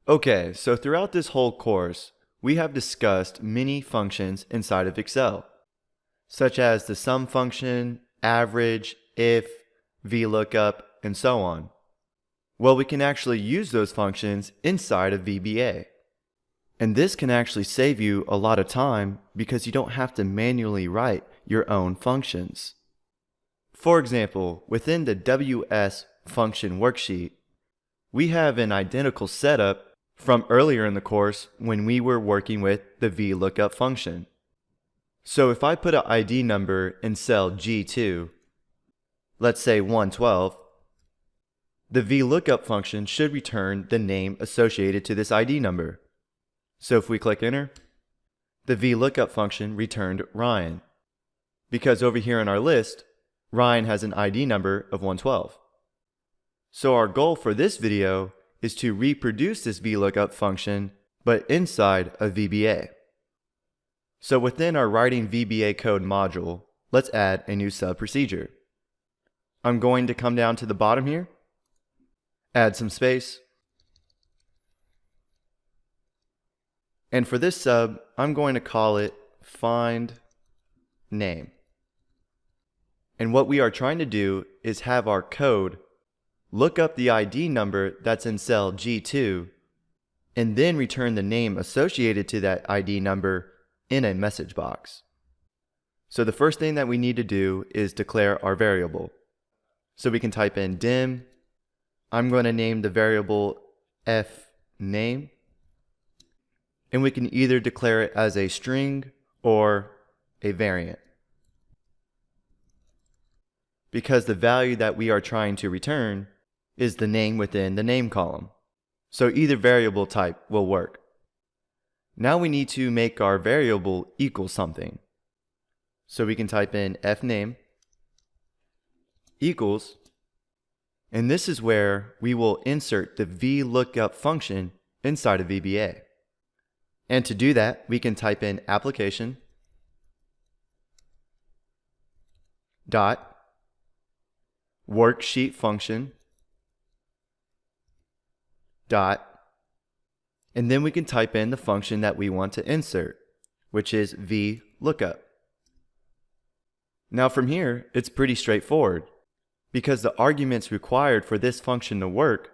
Okay, so throughout this whole course, we have discussed many functions inside of Excel, such as the sum function, average, if, VLOOKUP, and so on. Well, we can actually use those functions inside of VBA. And this can actually save you a lot of time because you don't have to manually write your own functions. For example, within the WS function worksheet, we have an identical setup from earlier in the course when we were working with the VLOOKUP function. So if I put an ID number in cell G2, let's say 112, the VLOOKUP function should return the name associated to this ID number. So if we click enter, the VLOOKUP function returned Ryan, because over here in our list, Ryan has an ID number of 112. So our goal for this video is to reproduce this VLOOKUP function, but inside of VBA. So within our writing VBA code module, let's add a new sub procedure. I'm going to come down to the bottom here, add some space, and for this sub, I'm going to call it find name. And what we are trying to do is have our code look up the ID number that's in cell G2 and then return the name associated to that ID number in a message box. So the first thing that we need to do is declare our variable. So we can type in dim. I'm going to name the variable fName, and we can either declare it as a string or a variant, because the value that we are trying to return is the name within the name column. So either variable type will work. Now we need to make our variable equal something. So we can type in fName equals, and this is where we will insert the VLOOKUP function inside of VBA. And to do that, we can type in application dot worksheet function dot, and then we can type in the function that we want to insert, which is VLOOKUP. Now from here, it's pretty straightforward, because the arguments required for this function to work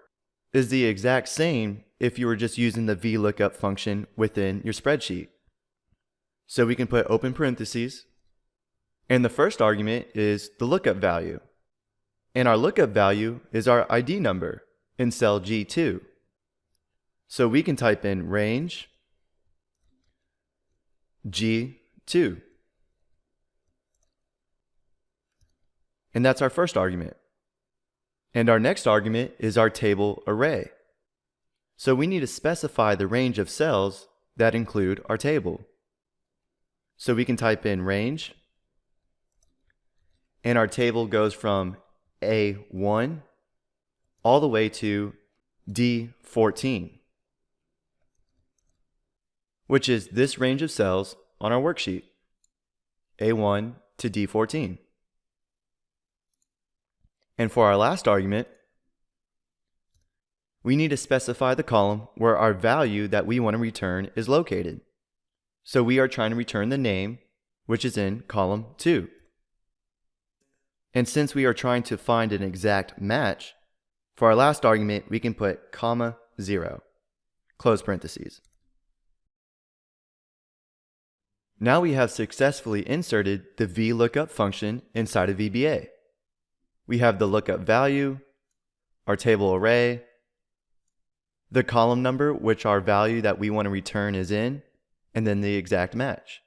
is the exact same if you were just using the VLOOKUP function within your spreadsheet. So we can put open parentheses, and the first argument is the lookup value. And our lookup value is our ID number in cell G2. So we can type in range G2. And that's our first argument. And our next argument is our table array. So we need to specify the range of cells that include our table. So we can type in range, and our table goes from A1 all the way to D14, which is this range of cells on our worksheet, A1 to D14. And for our last argument, we need to specify the column where our value that we want to return is located. So we are trying to return the name, which is in column 2. And since we are trying to find an exact match, for our last argument, we can put comma 0, close parentheses. Now we have successfully inserted the VLOOKUP function inside of VBA. We have the lookup value, our table array, the column number which our value that we want to return is in, and then the exact match.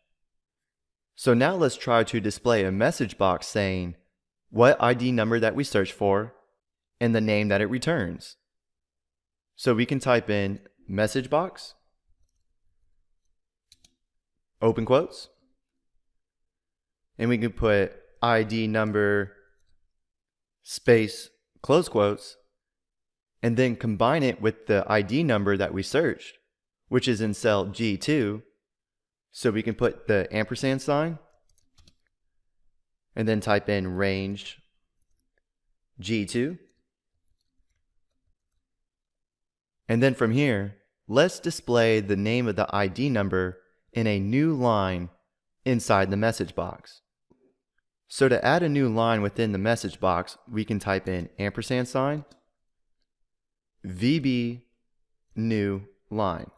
So now let's try to display a message box saying what ID number that we search for and the name that it returns. So we can type in message box, open quotes, and we can put ID number space close quotes, and then combine it with the ID number that we searched, which is in cell G2. So we can put the ampersand sign and then type in range G2. And then from here, let's display the name of the ID number in a new line inside the message box. So to add a new line within the message box, we can type in &, VB new line.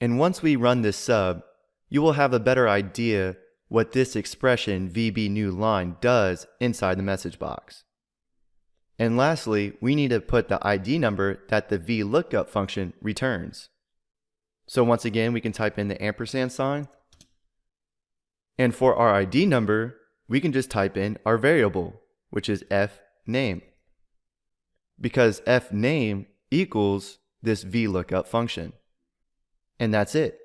And once we run this sub, you will have a better idea what this expression VB new line does inside the message box. And lastly, we need to put the ID number that the VLOOKUP function returns. So once again, we can type in the &. And for our ID number, we can just type in our variable, which is fname. Because fname equals this VLOOKUP function. And that's it.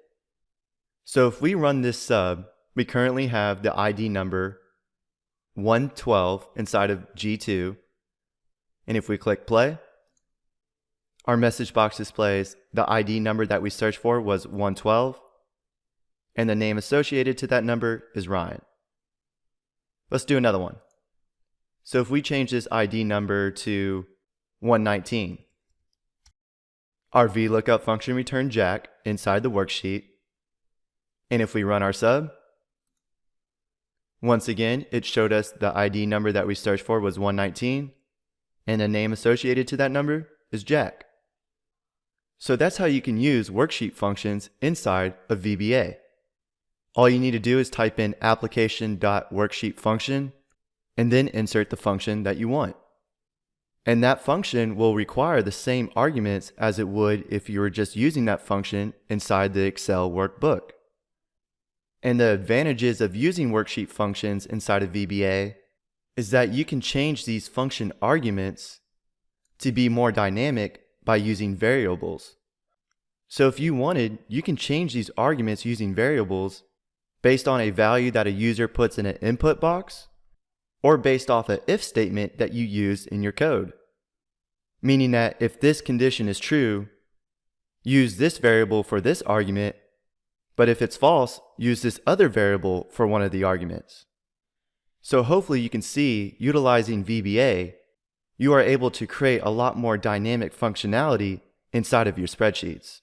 So if we run this sub, we currently have the ID number 112 inside of G2. And if we click play, our message box displays the ID number that we searched for was 112, and the name associated to that number is Ryan. Let's do another one. So if we change this ID number to 119, our VLOOKUP function returned Jack inside the worksheet. And if we run our sub, once again, it showed us the ID number that we searched for was 119, and the name associated to that number is Jack. So that's how you can use worksheet functions inside of VBA. All you need to do is type in application.worksheetfunction and then insert the function that you want. And that function will require the same arguments as it would if you were just using that function inside the Excel workbook. And the advantages of using worksheet functions inside of VBA is that you can change these function arguments to be more dynamic by using variables. So if you wanted, you can change these arguments using variables based on a value that a user puts in an input box, or based off an if statement that you use in your code. Meaning that if this condition is true, use this variable for this argument, but if it's false, use this other variable for one of the arguments. So hopefully you can see, utilizing VBA, you are able to create a lot more dynamic functionality inside of your spreadsheets.